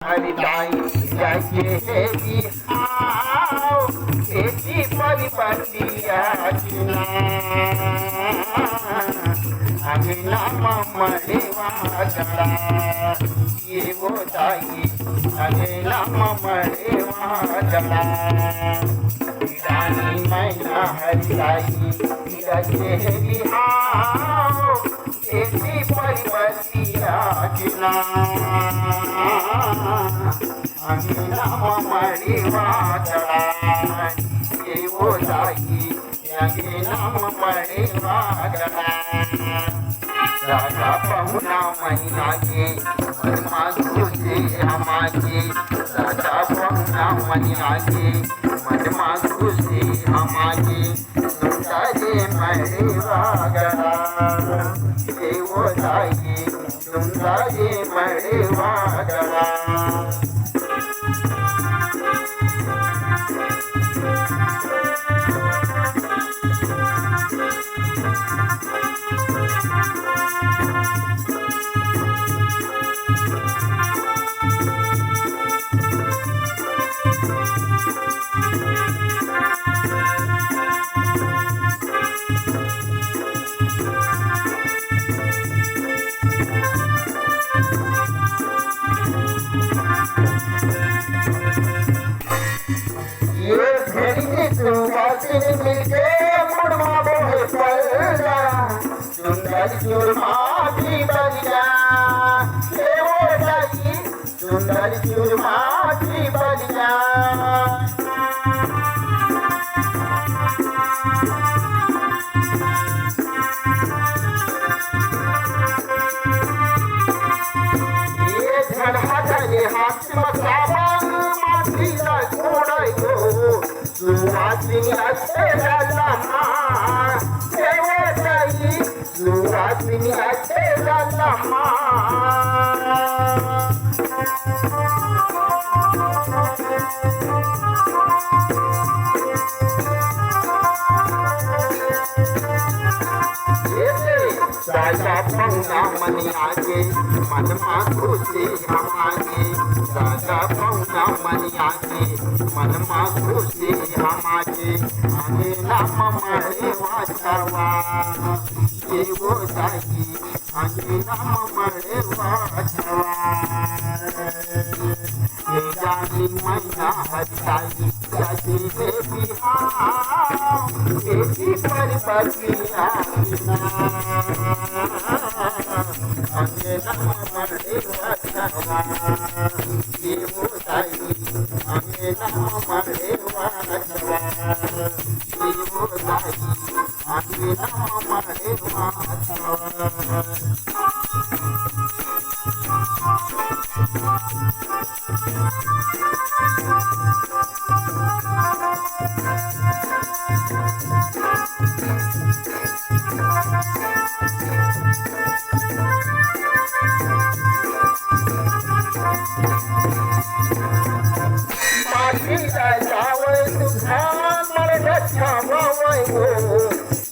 हरिताई जैसे हे बिहाव खेती परिपतिया अमीना ममड़े वाजड़ा ये वो ताई अमीना ममड़े वाजड़ा रानी मैना हरिताई जैसे हे बिहाव खेती परिपतिया अमीना ममड़े वाजड़ा ये वो ताई अमीना ममड़े वाजड़ा राजा पहुना महिना के मनमा खुशी हमारे राजा पहुना महिना के मनमा खुशी हमारे सुनता जे मेरे वागरा ये वो ताई सुनता जे मेरे वागरा मिलके मुड़वा बोहे पलड़ा सुंदर चूरमा की बलिया ये वो जाई सुंदर चूरमा की बलिया ये झड़हा चले हाथ मसावा माथी का घोड़ा यो सुवासिनी अच्छे लम्मा सेवा चाहिए सुवासिनी अच्छे लम्मा राजा पहुना मनी आगे मनमा खुशी हम आगे राजा पहुना मनी आगे मनमा खुशी हम आगे आगे नाम मरे वाचवा ये वो जागी आगे नाम मरे वाचवा ये जानी मैना हरिताई जाती है बिहार खेती परिपतिया आगे नाम मरे वाचवा ये वो जागी आगे नाम मरे वाचवा ये वो जागी आगे नाम मरे वाचवा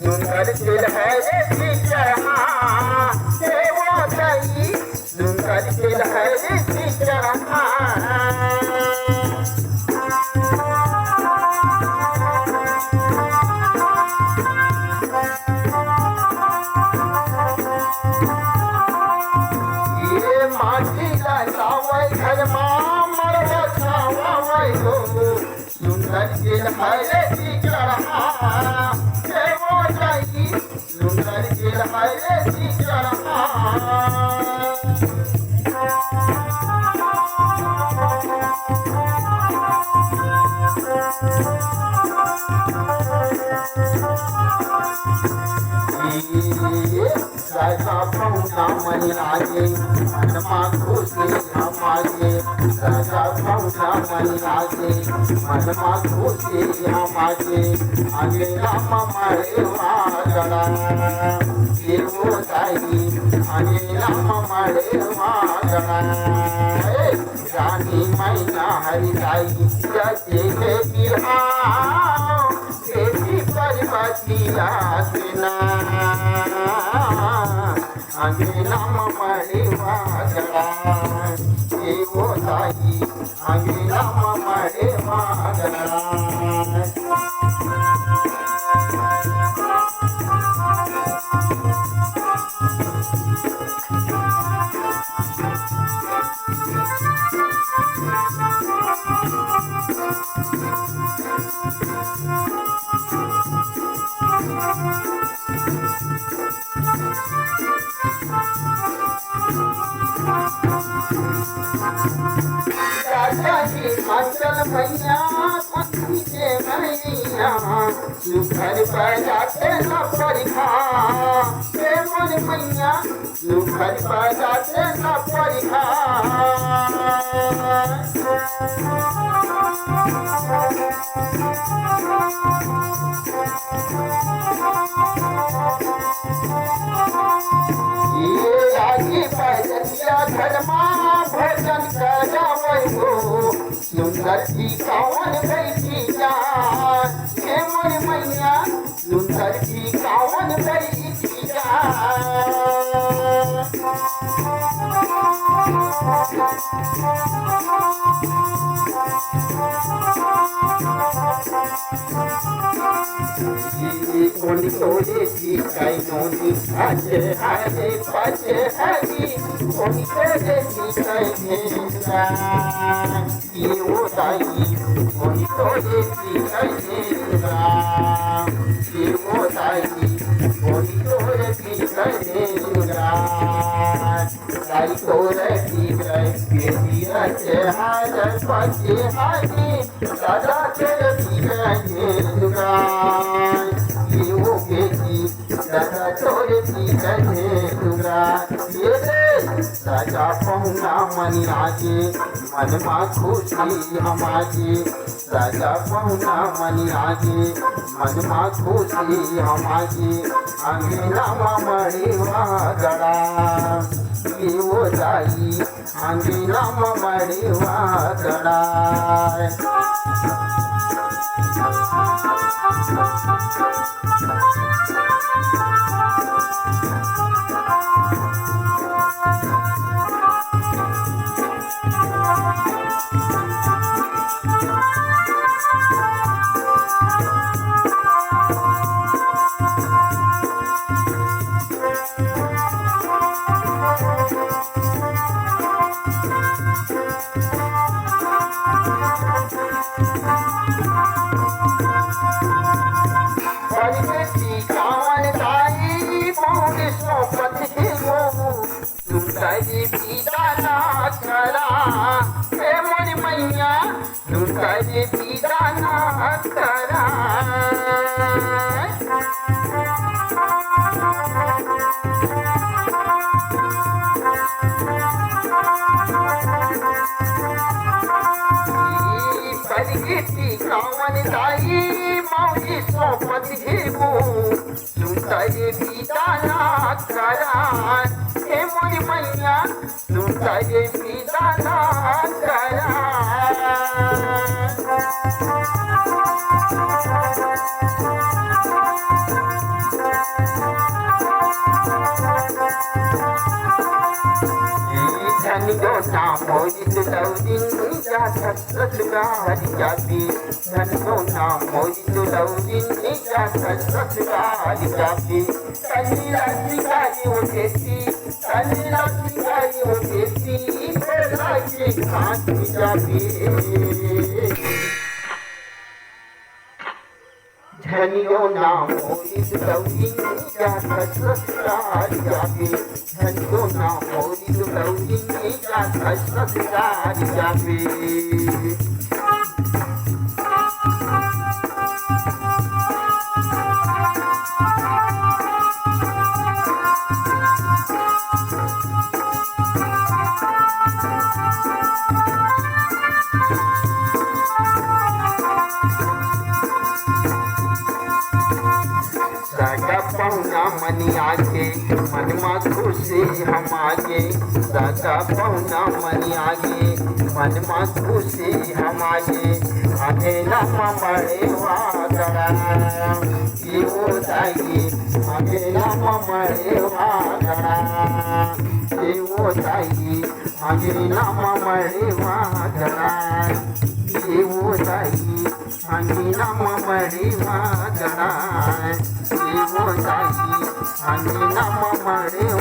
सुंदर दिल है ये चढ़ा सेवा चाहिए सुंदर दिल है ये चढ़ा ये माटी लावे घर मां मरवा छावा हो सुंदर दिल है ये चढ़ा सेवा चाहिए सुंदर दिल है ये चढ़ा राजा पहुना मनी आगे मनमा खुशी हम आगे राजा पहुना मनी आगे मनमा खुशी हम आगे राम मरे वागड़ा ये वो जाई आगे राम मरे वागड़ा रानी मैना हरिताई जैसे हे बिहार खेती परिपतिया पतिया सेना आगे नाम मणि वागड़ा देवो ताई आगे नाम मणि वागड़ा मंगल मैया पत्नी के मैया सुखर बजाते न परिखा हे मन मैया सुखर बजाते न परिखा ये आगे बजतिया धर्मा भजन करावै हो सुंदर जी कावन बैठी जान हे मोर मैया सुंदर जी कावन बैठी जान कोनी तोड़े जी काई नोनी आजे आजे पाचे आजी कोनी तोड़े जी काई नेसा ये वो ताई कोनी तोड़े जी काई नेसा ये वो ताई कोनी तोड़े जी काई नेसा ताई तोड़े जी काई बेटी आजे आजे पाचे आजी दादा तेरे जी काई नेसा दादा तोरे की कहे दुरा ये राजा पहुना मनी आगे मन मा खुशी हमारे राजा पहुना मनी आगे मन मा खुशी हमारे आगे नामा मणि वागड़ा ये वो जाई आगे नामा मणि वागड़ा तुमरी पीता ना करा हे मोरी मैया तुमरी पीता ना करा परिगीती कावन दाई मौजी सोपत घेबू तुमरी पीता ना करा हे मोरी मैया तुमरी पीता ना करा धन को नाम मोजी लौदिन जा ससुरा हरि जाती धन को नाम मोजी लौदिन जा ससुरा हरि जाती कली रात्रि काली हो देती कली रात्रि काली हो देती बेला की खाती जाती धनियो नाम मोरी लौदिन जा ससुरा हरि जाती धनियो नाम मोरी लौदिन जा ससुरा हरि जाती पहुना मनी आगे मन मा खुशी हम आगे दादा पहुना मनी आगे मनमा खुशी हमारे आगे नम मरे वादरा जीवो ताई आगे नम मरे वादरा जीवो ताई आगे नम मरे वादरा जीवो ताई आगे नम मरे वादरा जीवो ताई आगे नम मरे